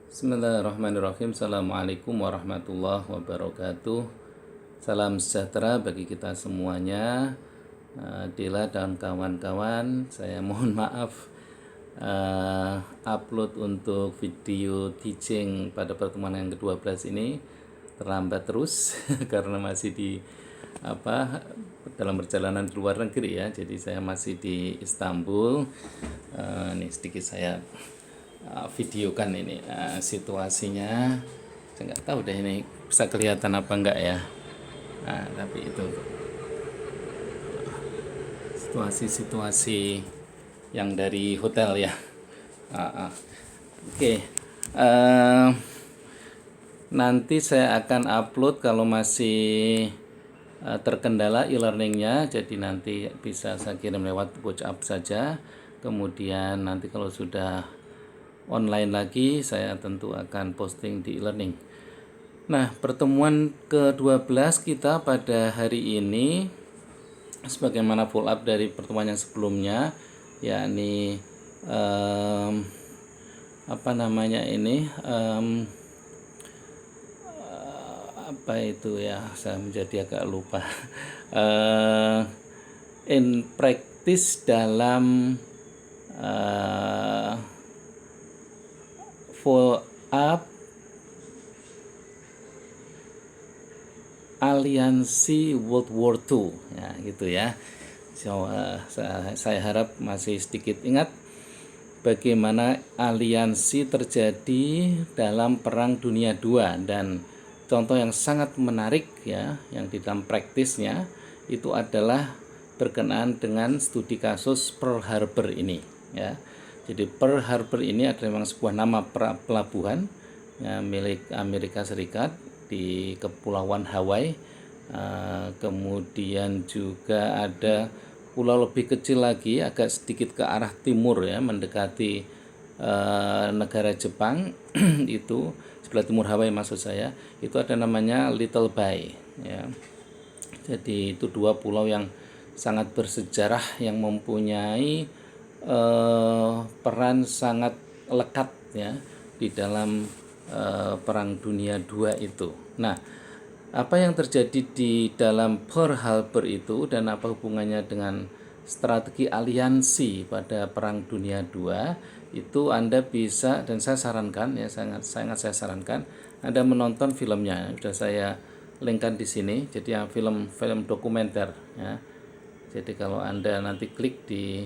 Bismillahirrahmanirrahim. Assalamualaikum warahmatullahi wabarakatuh. Salam sejahtera bagi kita semuanya. Dila dan kawan-kawan, saya mohon maaf upload untuk video teaching pada pertemuan yang ke-12 ini terlambat terus karena masih di dalam perjalanan di luar negeri ya. Jadi saya masih di Istanbul. Ini sedikit saya videokan ini situasinya. Saya nggak tahu deh ini bisa kelihatan apa enggak ya. Tapi itu situasi-situasi yang dari hotel ya. Oke. Nanti saya akan upload kalau masih terkendala e-learningnya, jadi nanti bisa saya kirim lewat WhatsApp saja. Kemudian nanti kalau sudah online lagi, saya tentu akan posting di e-learning. Nah, pertemuan ke-12 kita pada hari ini sebagaimana follow up dari pertemuan yang sebelumnya, yakni apa itu ya, saya menjadi agak lupa. In practice dalam follow up aliansi World War II ya, gitu ya. So, saya harap masih sedikit ingat bagaimana aliansi terjadi dalam Perang Dunia II, dan contoh yang sangat menarik ya yang di dalam praktisnya itu adalah berkenaan dengan studi kasus Pearl Harbor ini ya. Jadi Pearl Harbor ini adalah memang sebuah nama pelabuhan ya, milik Amerika Serikat di Kepulauan Hawaii. Kemudian juga ada pulau lebih kecil lagi agak sedikit ke arah timur ya, mendekati negara Jepang itu sebelah timur Hawaii maksud saya, itu ada namanya Little Bay ya. Jadi itu dua pulau yang sangat bersejarah yang mempunyai peran sangat lekat ya di dalam Perang Dunia II itu. Nah, apa yang terjadi di dalam Pearl Harbor itu dan apa hubungannya dengan strategi aliansi pada Perang Dunia II itu Anda bisa, dan saya sarankan ya, sangat saya sarankan Anda menonton filmnya. Sudah saya linkkan di sini. Jadi yang film dokumenter ya. Jadi kalau Anda nanti klik di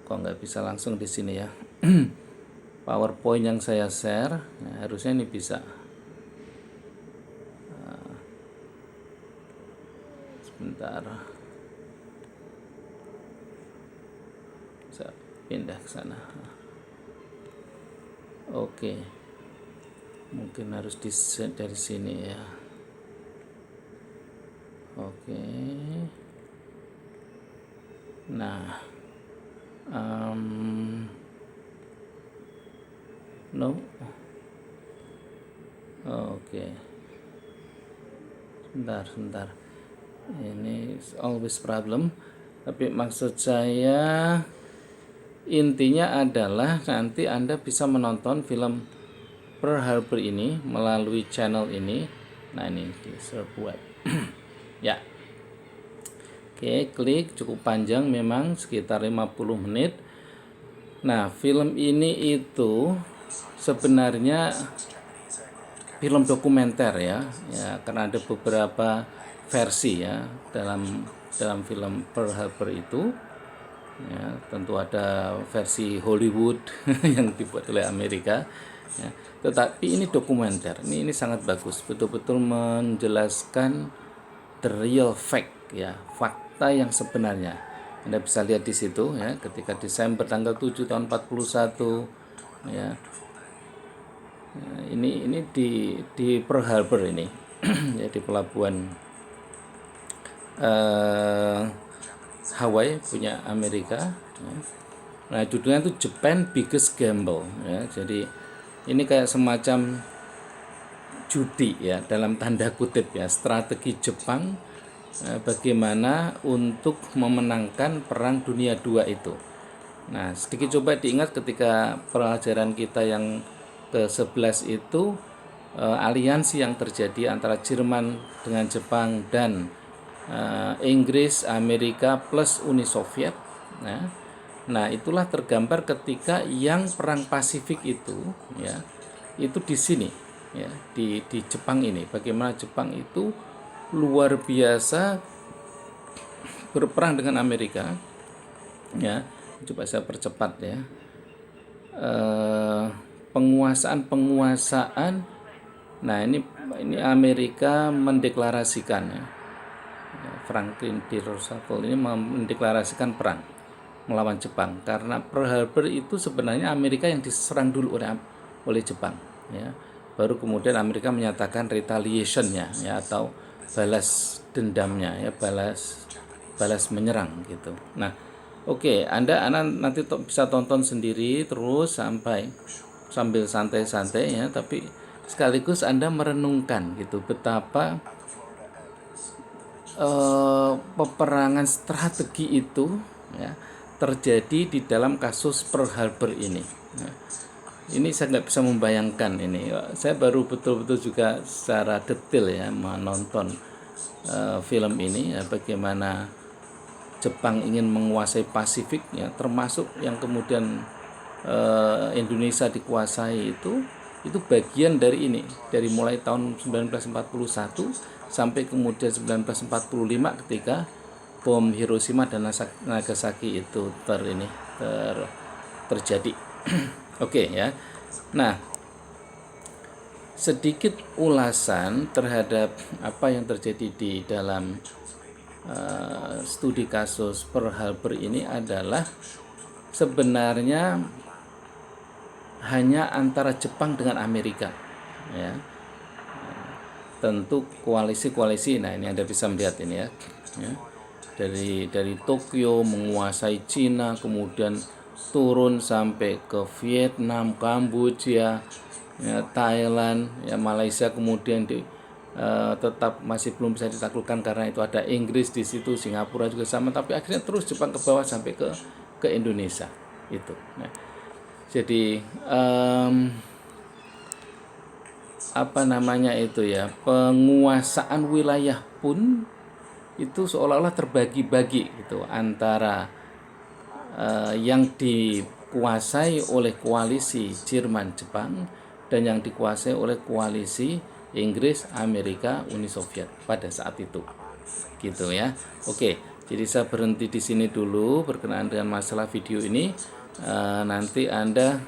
kok nggak bisa langsung di sini ya. PowerPoint yang saya share, nah, harusnya ini bisa. Sebentar, saya pindah ke sana. Oke, mungkin harus di set dari sini ya. Oke. Nah, no. Oke. Sebentar. Ini always problem. Tapi maksud saya intinya adalah nanti Anda bisa menonton film Pearl Harbor ini melalui channel ini. Nah, ini di Serve Web. Ya. Oke, klik, cukup panjang memang, sekitar 50 menit. Nah, film ini itu sebenarnya film dokumenter ya, karena ada beberapa versi ya dalam film Pearl Harbor itu. Ya, tentu ada versi Hollywood yang dibuat oleh Amerika ya. Tetapi ini dokumenter. Ini sangat bagus, betul-betul menjelaskan the real fact ya, fakta yang sebenarnya. Anda bisa lihat di situ ya, ketika Desember tanggal 7 tahun 41 ya. Ini di Pearl Harbor ini ya, di pelabuhan Hawaii punya Amerika ya. Nah, judulnya itu Japan Biggest Gamble ya. Jadi ini kayak semacam judi ya, dalam tanda kutip ya, strategi Jepang bagaimana untuk memenangkan Perang Dunia II itu. Nah, sedikit coba diingat ketika pelajaran kita yang ke-11 itu, aliansi yang terjadi antara Jerman dengan Jepang dan Inggris, Amerika plus Uni Soviet. Nah, itulah tergambar ketika yang Perang Pasifik itu, ya, itu di sini, ya, di Jepang ini. Bagaimana Jepang itu luar biasa berperang dengan Amerika, ya. Coba saya percepat, ya. Penguasaan. Nah, ini Amerika mendeklarasikan, ya. Franklin D. Roosevelt ini mendeklarasikan perang melawan Jepang karena Pearl Harbor itu sebenarnya Amerika yang diserang dulu oleh Jepang, ya. Baru kemudian Amerika menyatakan retaliation-nya, ya, atau balas dendamnya, ya, balas menyerang gitu. Nah, oke, Anda nanti bisa tonton sendiri terus sambil santai-santai, ya, tapi sekaligus Anda merenungkan gitu betapa peperangan strategi itu, ya, terjadi di dalam kasus Pearl Harbor ini. Nah, ini saya nggak bisa membayangkan ini. Saya baru betul-betul juga secara detail, ya, menonton film ini, ya, bagaimana Jepang ingin menguasai Pasifik, ya, termasuk yang kemudian Indonesia dikuasai itu bagian dari ini, dari mulai tahun 1941 sampai kemudian 1945 ketika bom Hiroshima dan Nagasaki itu terjadi. Oke, ya. Nah, sedikit ulasan terhadap apa yang terjadi di dalam studi kasus Pearl Harbor ini adalah sebenarnya hanya antara Jepang dengan Amerika, ya. Tentu koalisi-koalisi. Nah, ini Anda bisa melihat ini, ya. Dari Tokyo menguasai Cina, kemudian turun sampai ke Vietnam, Kamboja, ya, Thailand, ya, Malaysia, kemudian tetap masih belum bisa ditaklukkan karena itu ada Inggris di situ, Singapura juga sama, tapi akhirnya terus Jepang ke bawah sampai ke Indonesia itu. Nah, jadi apa namanya itu, ya, penguasaan wilayah pun itu seolah-olah terbagi-bagi gitu antara yang dikuasai oleh koalisi Jerman Jepang dan yang dikuasai oleh koalisi Inggris, Amerika, Uni Soviet pada saat itu, gitu, ya. Oke, jadi saya berhenti di sini dulu berkenaan dengan masalah video ini. Nanti Anda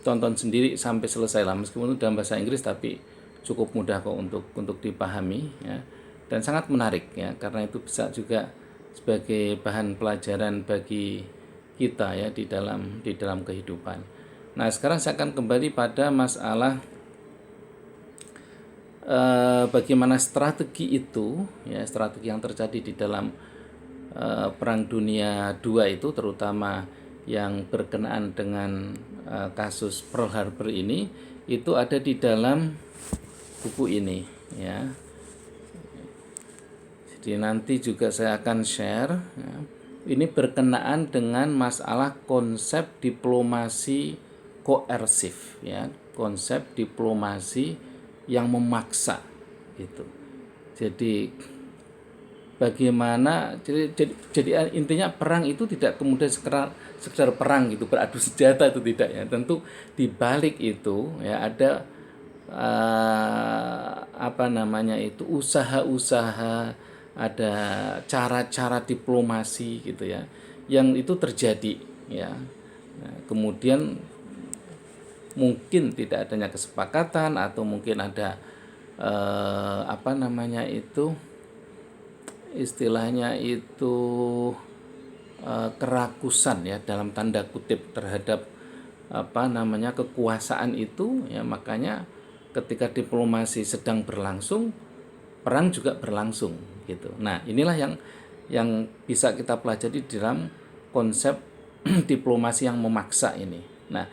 tonton sendiri sampai selesai lah, meskipun itu dalam bahasa Inggris tapi cukup mudah kok untuk dipahami, ya, dan sangat menarik, ya, karena itu bisa juga sebagai bahan pelajaran bagi kita, ya, di dalam kehidupan. Nah, sekarang saya akan kembali pada masalah bagaimana strategi itu, ya, strategi yang terjadi di dalam Perang Dunia II itu, terutama yang berkenaan dengan kasus Pearl Harbor ini, itu ada di dalam buku ini, ya. Jadi nanti juga saya akan share, ya. Ini berkenaan dengan masalah konsep diplomasi koersif, ya, konsep diplomasi yang memaksa gitu. Jadi bagaimana, jadi intinya perang itu tidak kemudian sekedar perang gitu, beradu senjata, itu tidak, ya. Tentu di balik itu, ya, ada apa namanya itu, usaha-usaha, ada cara-cara diplomasi gitu, ya, yang itu terjadi, ya. Nah, kemudian mungkin tidak adanya kesepakatan atau mungkin ada apa namanya itu, istilahnya itu kerakusan, ya, dalam tanda kutip terhadap apa namanya kekuasaan itu, ya. Makanya ketika diplomasi sedang berlangsung, perang juga berlangsung gitu. Nah, inilah yang bisa kita pelajari di dalam konsep diplomasi yang memaksa ini. Nah,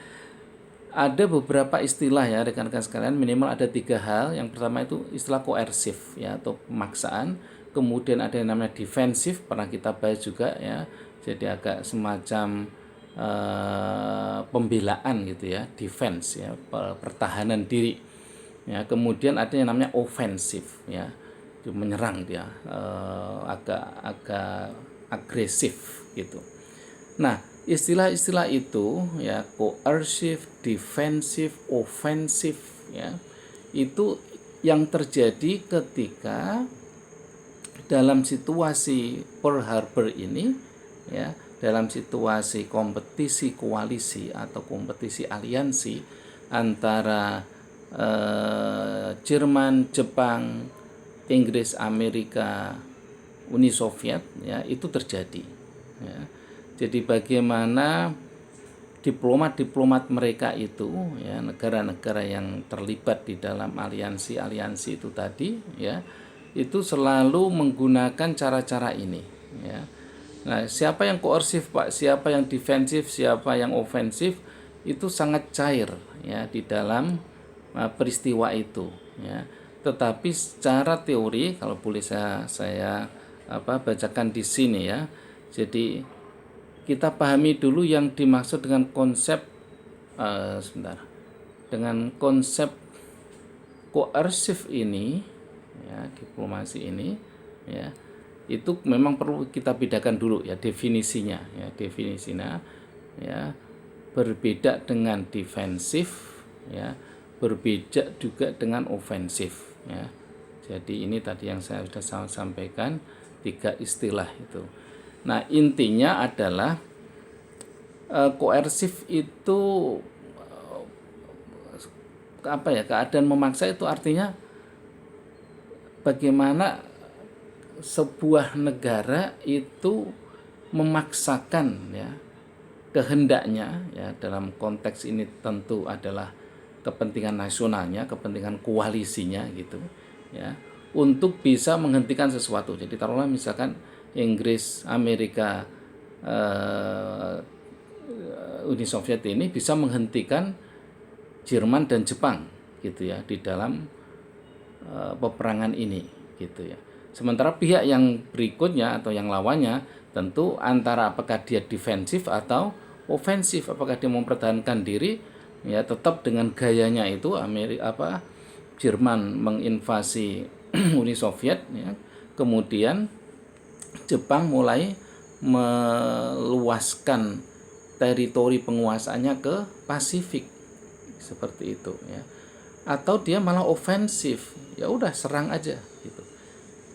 ada beberapa istilah, ya, rekan-rekan sekalian, minimal ada 3 hal. Yang pertama itu istilah koersif, ya, atau pemaksaan. kemudian ada yang namanya defensif, pernah kita bahas juga ya, jadi agak semacam pembelaan gitu ya, defense ya, pertahanan diri ya. Kemudian ada yang namanya ofensif ya, itu menyerang dia, agak agresif gitu. Nah, istilah-istilah itu ya, coercive, defensive, offensive ya, itu yang terjadi ketika dalam situasi Pearl Harbor ini ya, dalam situasi kompetisi koalisi atau kompetisi aliansi antara Jerman, Jepang, Inggris, Amerika, Uni Soviet ya, itu terjadi ya. Jadi bagaimana diplomat-diplomat mereka itu ya, negara-negara yang terlibat di dalam aliansi-aliansi itu tadi ya, itu selalu menggunakan cara-cara ini ya. Nah, siapa yang koersif Pak, siapa yang defensif, siapa yang ofensif, itu sangat cair ya di dalam peristiwa itu ya. Tetapi secara teori, kalau boleh saya bacakan di sini ya. Jadi kita pahami dulu yang dimaksud dengan konsep dengan konsep koersif ini ya, diplomasi ini ya, itu memang perlu kita bedakan dulu ya definisinya ya, berbeda dengan defensif ya, berbeda juga dengan ofensif ya. Jadi ini tadi yang saya sudah sampaikan, 3 istilah itu. Nah, intinya adalah koersif itu keadaan memaksa itu artinya bagaimana sebuah negara itu memaksakan ya kehendaknya ya, dalam konteks ini tentu adalah kepentingan nasionalnya, kepentingan koalisinya gitu ya, untuk bisa menghentikan sesuatu. Jadi taruhlah misalkan Inggris, Amerika, Uni Soviet ini bisa menghentikan Jerman dan Jepang gitu ya di dalam peperangan ini gitu ya. Sementara pihak yang berikutnya atau yang lawannya tentu antara apakah dia defensif atau ofensif, apakah dia mempertahankan diri ya tetap dengan gayanya itu Jerman menginvasi Uni Soviet ya, kemudian Jepang mulai meluaskan teritori penguasaannya ke Pasifik seperti itu ya. Atau dia malah ofensif, ya udah serang aja gitu.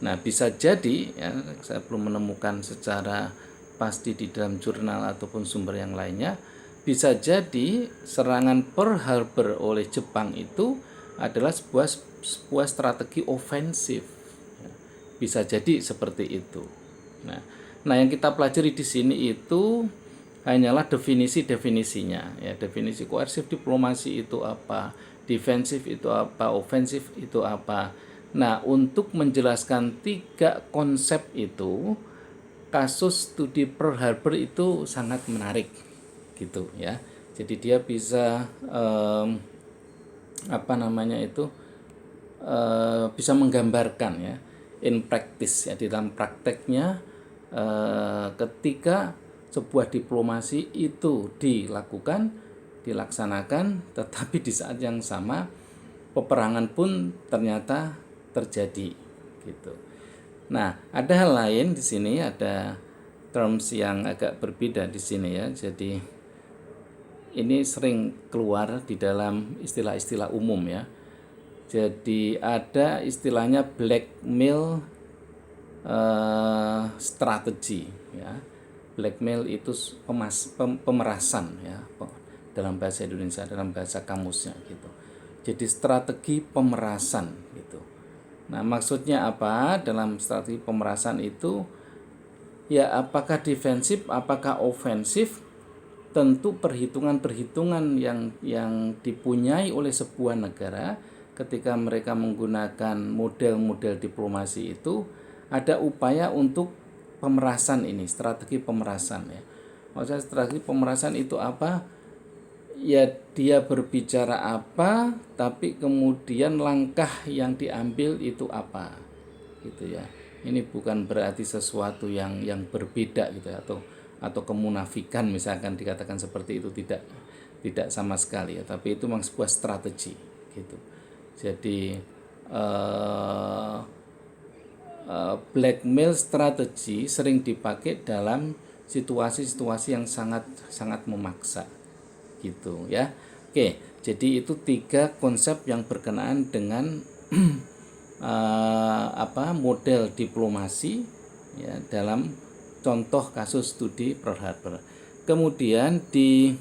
Nah, bisa jadi ya, saya belum menemukan secara pasti di dalam jurnal ataupun sumber yang lainnya, bisa jadi serangan Pearl Harbor oleh Jepang itu adalah sebuah strategi ofensif. Bisa jadi seperti itu. Nah, yang kita pelajari di sini itu hanyalah definisinya ya. Definisi koersif diplomasi itu apa, defensif itu apa, ofensif itu apa. Nah, untuk menjelaskan 3 konsep itu, kasus studi Pearl Harbor itu sangat menarik gitu ya. Jadi dia bisa bisa menggambarkan ya in practice ya, di dalam prakteknya ketika sebuah diplomasi itu dilaksanakan, tetapi di saat yang sama peperangan pun ternyata terjadi gitu. Nah, ada hal lain di sini, ada terms yang agak berbeda di sini ya. Jadi ini sering keluar di dalam istilah-istilah umum ya. Jadi ada istilahnya blackmail strategi ya. Blackmail itu pemerasan ya, dalam bahasa Indonesia, dalam bahasa kamusnya gitu. Jadi strategi pemerasan gitu. Nah, maksudnya apa dalam strategi pemerasan itu? Ya, apakah defensif, apakah ofensif? Tentu perhitungan-perhitungan yang dipunyai oleh sebuah negara ketika mereka menggunakan model-model diplomasi itu, ada upaya untuk pemerasan ini, strategi pemerasan ya. Maksudnya strategi pemerasan itu apa? Ya, dia berbicara apa, tapi kemudian langkah yang diambil itu apa gitu ya. Ini bukan berarti sesuatu yang berbeda gitu ya, atau kemunafikan misalkan dikatakan seperti itu, tidak sama sekali ya, tapi itu memang sebuah strategi gitu. Jadi blackmail strategi sering dipakai dalam situasi-situasi yang sangat memaksa gitu ya. Oke, jadi itu 3 konsep yang berkenaan dengan model diplomasi ya dalam contoh kasus studi Pearl Harbor. Kemudian di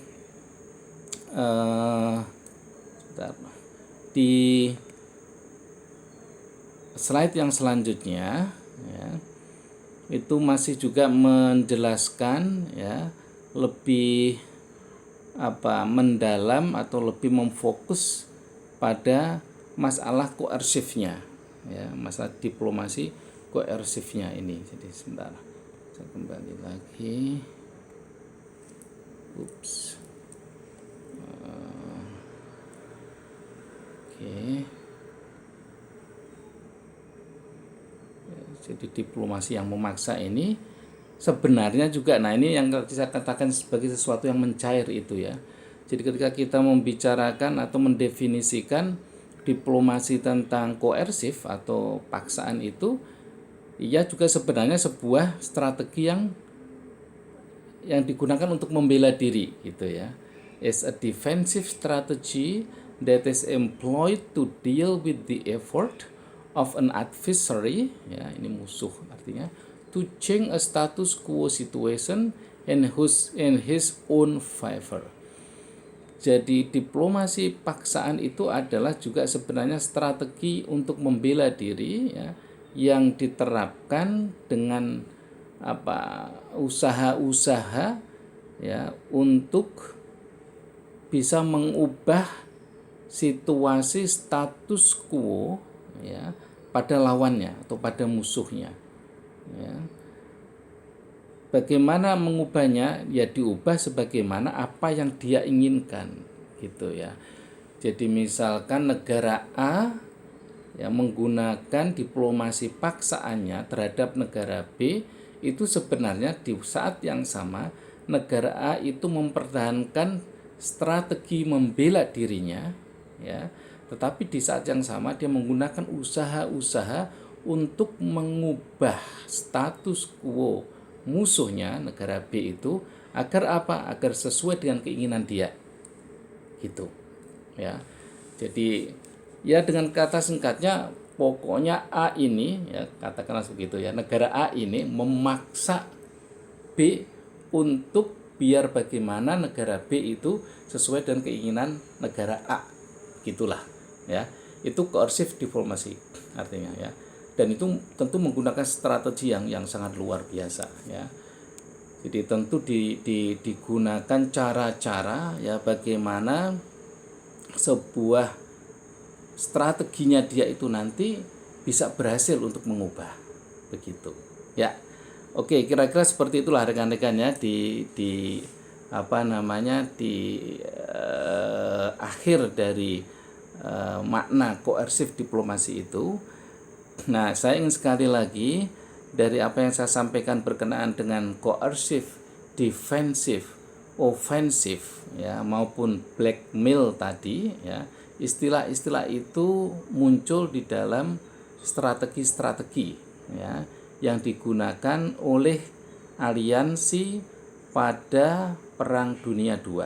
slide yang selanjutnya ya, itu masih juga menjelaskan ya lebih mendalam atau lebih memfokus pada masalah koersifnya ya, masalah diplomasi koersifnya ini. Jadi sebentar, saya kembali lagi. Oke. Jadi diplomasi yang memaksa ini sebenarnya juga, nah ini yang saya katakan sebagai sesuatu yang mencair itu ya. Jadi ketika kita membicarakan atau mendefinisikan diplomasi tentang koersif atau paksaan itu, ia juga sebenarnya sebuah strategi yang digunakan untuk membela diri gitu ya. Is a defensive strategy that is employed to deal with the effort of an adversary, ya ini musuh artinya, to change a status quo situation in his own favor. Jadi diplomasi paksaan itu adalah juga sebenarnya strategi untuk membela diri ya, yang diterapkan dengan usaha-usaha ya untuk bisa mengubah situasi status quo ya pada lawannya atau pada musuhnya ya. Bagaimana mengubahnya? Ya diubah sebagaimana apa yang dia inginkan gitu ya. Jadi misalkan negara A yang menggunakan diplomasi paksaannya terhadap negara B, itu sebenarnya di saat yang sama negara A itu mempertahankan strategi membela dirinya ya, tetapi di saat yang sama dia menggunakan usaha-usaha untuk mengubah status quo musuhnya negara B itu agar apa? Agar sesuai dengan keinginan dia gitu ya. Jadi ya dengan kata singkatnya pokoknya A ini ya, katakanlah begitu ya, negara A ini memaksa B untuk biar bagaimana negara B itu sesuai dengan keinginan negara A gitulah ya. Itu coercive diplomasi artinya ya. Dan itu tentu menggunakan strategi yang sangat luar biasa ya. Jadi tentu digunakan cara-cara ya bagaimana sebuah strateginya dia itu nanti bisa berhasil untuk mengubah begitu ya. Oke, kira-kira seperti itulah rekan-rekan ya di akhir dari makna koersif diplomasi itu. Nah, saya ingin sekali lagi dari apa yang saya sampaikan berkenaan dengan koersif, defensif, ofensif ya maupun blackmail tadi ya, istilah-istilah itu muncul di dalam strategi-strategi ya yang digunakan oleh aliansi pada Perang Dunia II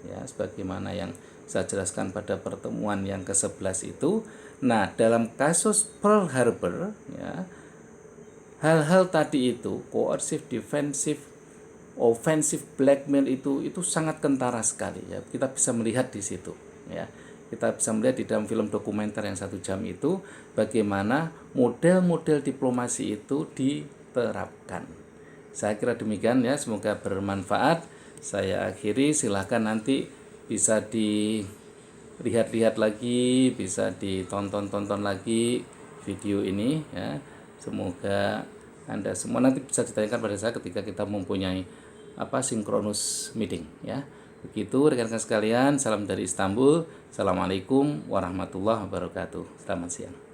ya, sebagaimana yang saya jelaskan pada pertemuan yang ke-11 itu. Nah, dalam kasus Pearl Harbor ya, hal-hal tadi itu coercive, defensive, offensive, blackmail itu sangat kentara sekali ya. Kita bisa melihat di situ ya. Kita bisa melihat di dalam film dokumenter yang 1 jam itu bagaimana model-model diplomasi itu diterapkan. Saya kira demikian ya, semoga bermanfaat. Saya akhiri, silahkan nanti bisa dilihat-lihat lagi, bisa ditonton lagi video ini ya. Semoga Anda semua nanti bisa ditanyakan pada saya ketika kita mempunyai sinkronus meeting ya. Begitu rekan-rekan sekalian, salam dari Istanbul. Assalamualaikum warahmatullahi wabarakatuh. Selamat siang.